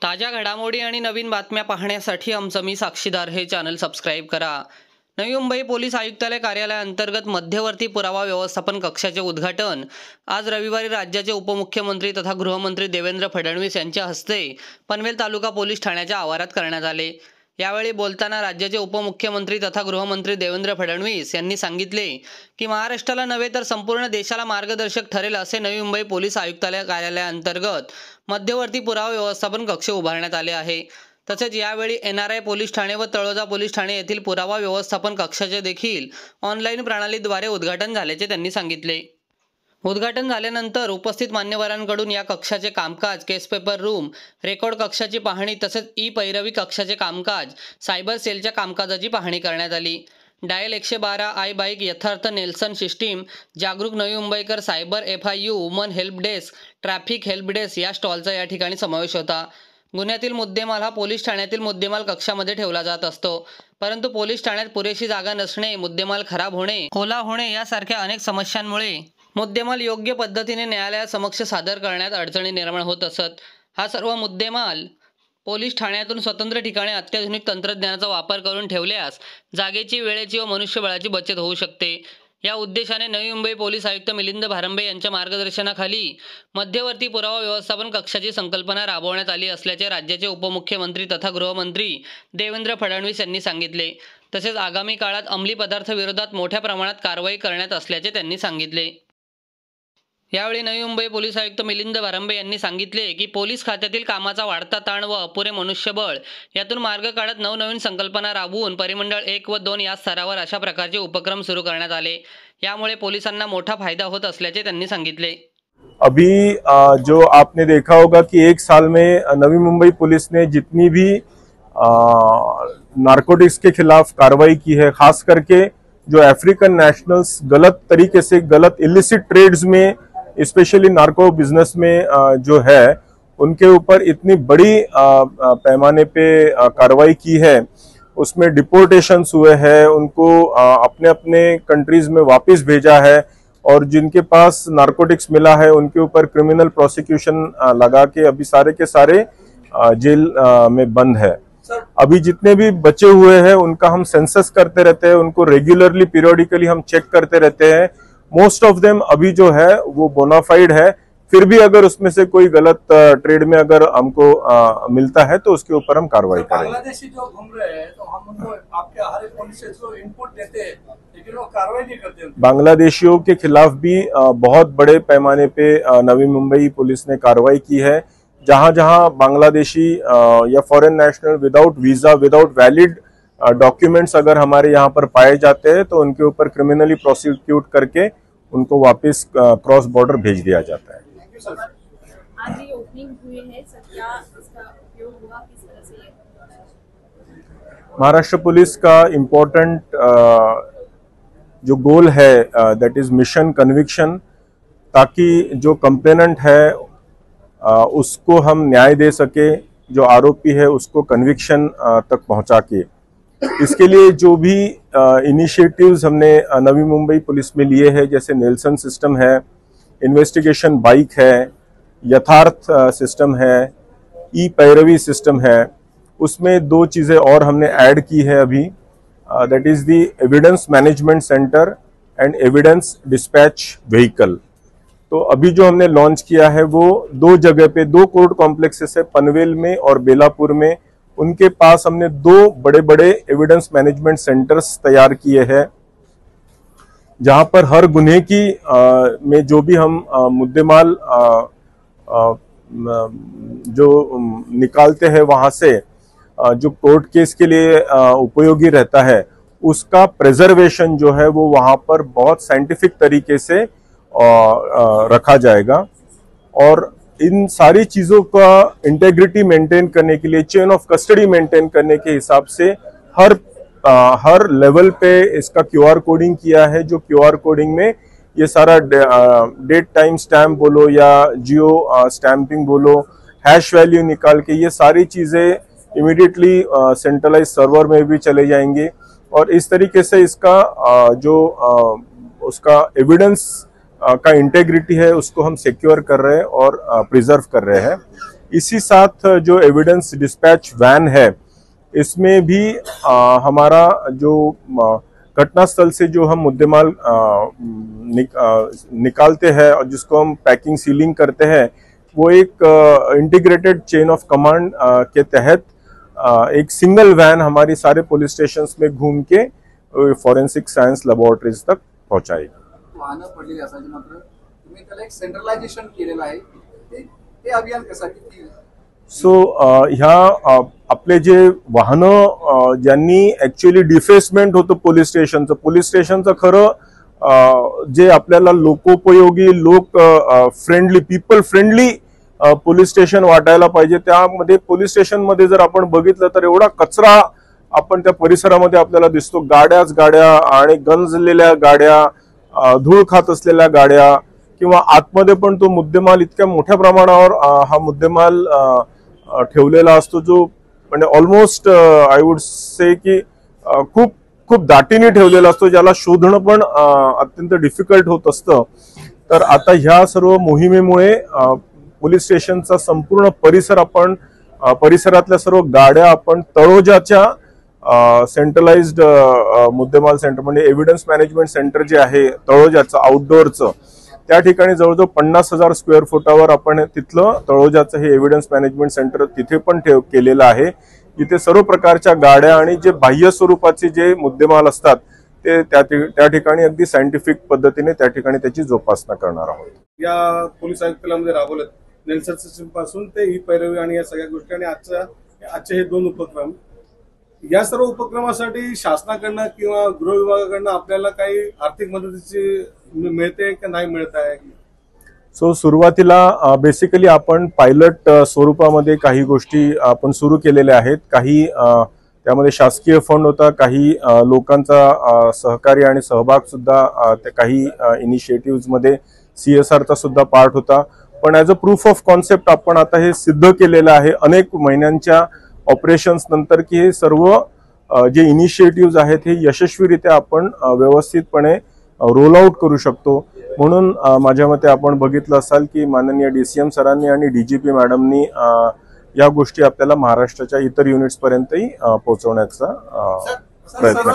ताज्या घडामोडी आणि नवीन बातम्या पाहण्यासाठी आमचं मी साक्षीदार हे चॅनल सबस्क्राईब करा। नवी मुंबई पोलीस आयुक्तालय कार्यालयाअंतर्गत मध्यवर्ती पुरावा व्यवस्थापन कक्षाचे उद्घाटन आज रविवारी राज्याचे उपमुख्यमंत्री तथा गृहमंत्री देवेंद्र फडणवीस यांच्या हस्ते पनवेल तालुका पोलीस ठाण्याच्या आवारात करण्यात आले। यावेळी बोलताना राज्याचे उपमुख्यमंत्री तथा गृहमंत्री देवेंद्र फडणवीस यांनी सांगितले की महाराष्ट्राला नव्हे तर संपूर्ण देशाला मार्गदर्शक ठरेल असे नवी मुंबई पोलीस आयुक्तालय कार्यालयाअंतर्गत मध्यवर्ती पुरावा व्यवस्थापन कक्ष उभारण्यात आले आहे। तसेच यावेळी NRI पोलीस ठाणे व तळोजा पोलीस ठाणे येथील पुरावा व्यवस्थापन कक्षाचे देखील ऑनलाईन प्रणालीद्वारे उद्घाटन झाल्याचे त्यांनी सांगितले। उद्घाटन झाल्यानंतर उपस्थित मान्यवरांकडून या कक्षाचे कामकाज, केस पेपर रूम, रेकॉर्ड कक्षाची पाहणी तसेच पैरवी कक्षाचे कामकाज, सायबर सेलच्या कामकाजाची पाहणी करण्यात आली। डायल 112, आय बाईक, यथार्थ नेल्सन सिस्टीम, जागरूक नवी मुंबईकर, cyber FIU, woman help desk, traffic help desk या स्टॉलचा या ठिकाणी समावेश होता। गुन्ह्यातील मुद्देमाल हा पोलीस ठाण्यातील मुद्देमाल कक्षामध्ये ठेवला जात असतो, परंतु पोलीस ठाण्यात पुरेशी जागा नसणे, मुद्देमाल खराब होणे, ओला होणे यासारख्या अनेक समस्यांमुळे मुद्देमाल योग्य पद्धतीने न्यायालयासमक्ष सादर करण्यात अडचणी निर्माण होत असत। हा सर्व मुद्देमाल पोलीस ठाण्यातून स्वतंत्र ठिकाणी अत्याधुनिक तंत्रज्ञानाचा वापर करून ठेवल्यास जागेची, वेळेची व मनुष्यबळाची बचत होऊ शकते। या उद्देशाने नवी मुंबई पोलीस आयुक्त मिलिंद भारंबे यांच्या मार्गदर्शनाखाली मध्यवर्ती पुरावा व्यवस्थापन कक्षाची संकल्पना राबवण्यात आली असल्याचे राज्याचे उपमुख्यमंत्री तथा गृहमंत्री देवेंद्र फडणवीस यांनी सांगितले। तसेच आगामी काळात अंमली पदार्थ विरोधात मोठ्या प्रमाणात कारवाई करण्यात असल्याचे त्यांनी सांगितले। यावेळी नवी मुंबई पोलीस आयुक्त मिलिंद भारंबे यांनी सांगितले की पोलीस खात्यातील कामाचा वाढता ताण व अपुरे मनुष्यबळ यातून मार्ग काढत नवनवीन संकल्पना राबवून परिमंडळ 1 व 2 या स्तरावर अशा प्रकारचे उपक्रम सुरू करण्यात आले। यामुळे पोलिसांना मोठा फायदा होत असल्याचे त्यांनी सांगितले। अभी जो आपने देखा होगा कि 1 साल में नवी मुंबई पुलिस ने जितनी भी नारकोटिक्स के खिलाफ कार्रवाई की है, खास करके जो अफ्रीकन नेशनल्स गलत तरीके से गलत इलिसिट ट्रेड्स में स्पेशली नार्को बिजनेस में जो है उनके ऊपर इतनी बड़ी पैमाने पे कार्रवाई की है। उसमें डिपोर्टेशंस हुए हैं, उनको अपने अपने कंट्रीज में वापस भेजा है और जिनके पास नार्कोटिक्स मिला है उनके ऊपर क्रिमिनल प्रोसिक्यूशन लगा के अभी सारे के सारे जेल में बंद है। अभी जितने भी बचे हुए हैं उनका हम सेंसस करते रहते हैं, उनको रेगुलरली पीरियोडिकली हम चेक करते रहते हैं। मोस्ट ऑफ देम अभी जो है वो बोनाफाइड है, फिर भी अगर उसमें से कोई गलत ट्रेड में अगर हमको मिलता है तो उसके ऊपर हम कार्रवाई करेंगे। बांग्लादेशी जो घूम रहे हैं तो हम उनको आपके हर एक पुलिस से इनपुट देते हैं लेकिन वो कार्रवाई नहीं करते। बांग्लादेशियों के खिलाफ भी बहुत बड़े पैमाने पे नवी मुंबई पुलिस ने कार्रवाई की है। जहां जहां बांग्लादेशी या फॉरेन नेशनल विदाउट वीजा, विदाउट वैलिड डॉक्यूमेंट्स अगर हमारे यहाँ पर पाए जाते हैं तो उनके ऊपर क्रिमिनली प्रोसिक्यूट करके उनको वापस क्रॉस बॉर्डर भेज दिया जाता है। आज ये ओपनिंग हुई है, सर क्या इसका उपयोग हुआ, किस तरह से? महाराष्ट्र पुलिस का इम्पोर्टेंट जो गोल है दैट इज मिशन कन्विक्शन, ताकि जो कंप्लेनेंट है उसको हम न्याय दे सके, जो आरोपी है उसको कन्विक्शन तक पहुंचा के। इसके लिए जो भी इनिशिएटिव्स हमने नवी मुंबई पुलिस में लिए हैं, जैसे नेल्सन सिस्टम है, इन्वेस्टिगेशन बाइक है, यथार्थ सिस्टम है, पैरवी सिस्टम है, उसमें 2 चीज़ें और हमने ऐड की है अभी, that is the evidence management centre end evidence dispatch vehicle. तो अभी जो हमने लॉन्च किया है वो 2 जगह पे, 2 कोर्ट कॉम्प्लेक्सेस है, पनवेल में और बेलापुर में। उनके पास हमने 2 बड़े बड़े एविडेंस मैनेजमेंट सेंटर्स तैयार किए हैं, जहां पर हर गुन्हे की में जो भी हम मुद्देमाल जो निकालते हैं वहां से जो कोर्ट केस के लिए उपयोगी रहता है, उसका प्रिजर्वेशन जो है वो वहां पर बहुत साइंटिफिक तरीके से रखा जाएगा। और इन सारी चीजों का इंटेग्रिटी मेंटेन करने के लिए, चेन ऑफ कस्टडी मेंटेन करने के हिसाब से हर लेवल पे इसका QR कोडिंग किया है। जो QR कोडिंग में ये सारा डेट टाइम स्टैम्प बोलो या जियो स्टैंपिंग बोलो, हैश वैल्यू निकाल के ये सारी चीजें इमीडिएटली सेंट्रलाइज सर्वर में भी चले जाएंगे। और इस तरीके से इसका उसका एविडेंस का इंटेग्रिटी है उसको हम सिक्योर कर रहे हैं और प्रिजर्व कर रहे हैं। इसी साथ जो एविडेंस डिस्पैच वैन है इसमें भी हमारा जो घटनास्थल से जो हम मुद्देमाल निकालते हैं और जिसको हम पैकिंग सीलिंग करते हैं वो एक इंटीग्रेटेड चेन ऑफ कमांड के तहत एक सिंगल वैन हमारी सारे पुलिस स्टेशंस में घूम के फॉरेंसिक सायन्स लॅबोरेटरीज तक पहुंचाएगी. वाहनं पडलेली असायची मात्र तुम्ही त्याला एक सेंट्रलायझेशन केलेलं आहे ते अभियान कशासाठी? सो ह्या आपले जे वाहनं ज्यांनी ऍक्च्युअली डिफेसमेंट होतं पोलीस स्टेशनचं खरं जे आपल्याला लोकोपयोगी friendly people friendly police station वाटायला पाहिजे. त्यामध्ये पोलीस स्टेशन मध्ये जर आपण बघितलं तर एवढा कचरा आपण त्या परिसरामध्ये आपल्याला दिसतो. गाड्या आणि गंजलेल्या गाड्या, धूळ खात असलेल्या गाड्या किंवा आतमध्ये पण तो मुद्देमाल इतक्या मोठ्या प्रमाणावर हा मुद्देमाल ठेवलेला असतो जो म्हणजे ऑलमोस्ट आय वुड से की खूप खूप दाटीने ठेवलेला असतो ज्याला शोधणं पण अत्यंत डिफिकल्ट होत असतं. तर आता ह्या सर्व मोहिमेमुळे पोलीस स्टेशनचा संपूर्ण परिसर आपण परिसरातल्या सर्व गाड्या आपण तळोजाच्या सेंट्रलाइज्ड मुद्देमाल सेंटर म्हणजे एव्हिडन्स मॅनेजमेंट सेंटर जे आहे तळोजाचं आउटडोअरचं त्या ठिकाणी जवळजवळ 50,000 स्क्वेअर फुटावर आपण तिथलं तळोजाचं हे एव्हिडन्स मॅनेजमेंट सेंटर तिथे पण केलेलं आहे. जिथे सर्व प्रकारच्या गाड्या आणि जे बाह्य स्वरूपाचे जे मुद्देमाल असतात ते त्या ठिकाणी अगदी सायंटिफिक पद्धतीने त्या ठिकाणी त्याची जोपासना करणार आहोत. या पोलीस आयुक्तालयामध्ये राबवलेत नेल्सन सिस्टीम पासून ते ही पैरवी आणि या सगळ्या गोष्टी आणि आजचे हे 2 उपक्रम. या सर्व उपक्रमासाठी शासनाकडनं किंवा गृह विभागाकडनं आपल्याला काही आर्थिक मदतीची मिळते की नाही मिळत आहे? सो सुरुवातीला बेसिकली आपण पायलट स्वरूपामध्ये काही गोष्टी आपण सुरू केलेल्या आहेत. काही त्यामध्ये शासकीय फंड होता, काही लोकांचा सहकार्य आणि सहभाग सुद्धा त्या काही इनिशिएटिव्ह मध्ये CSRचा सुद्धा पार्ट होता. पण as a proof of concept आपण आता हे सिद्ध केलेलं आहे अनेक महिन्यांच्या ऑपरेशन्स नंतर की हे सर्व जे इनिशिएटिव्ह आहेत हे यशस्वीरित्या आपण व्यवस्थितपणे रोल आउट करू शकतो. म्हणून माझ्या मते आपण बघितलं असाल की माननीय DCM सरांनी आणि DGP मॅडमनी या गोष्टी आपल्याला महाराष्ट्राच्या इतर युनिट्स पर्यंतही पोहोचवण्याचा प्रयत्न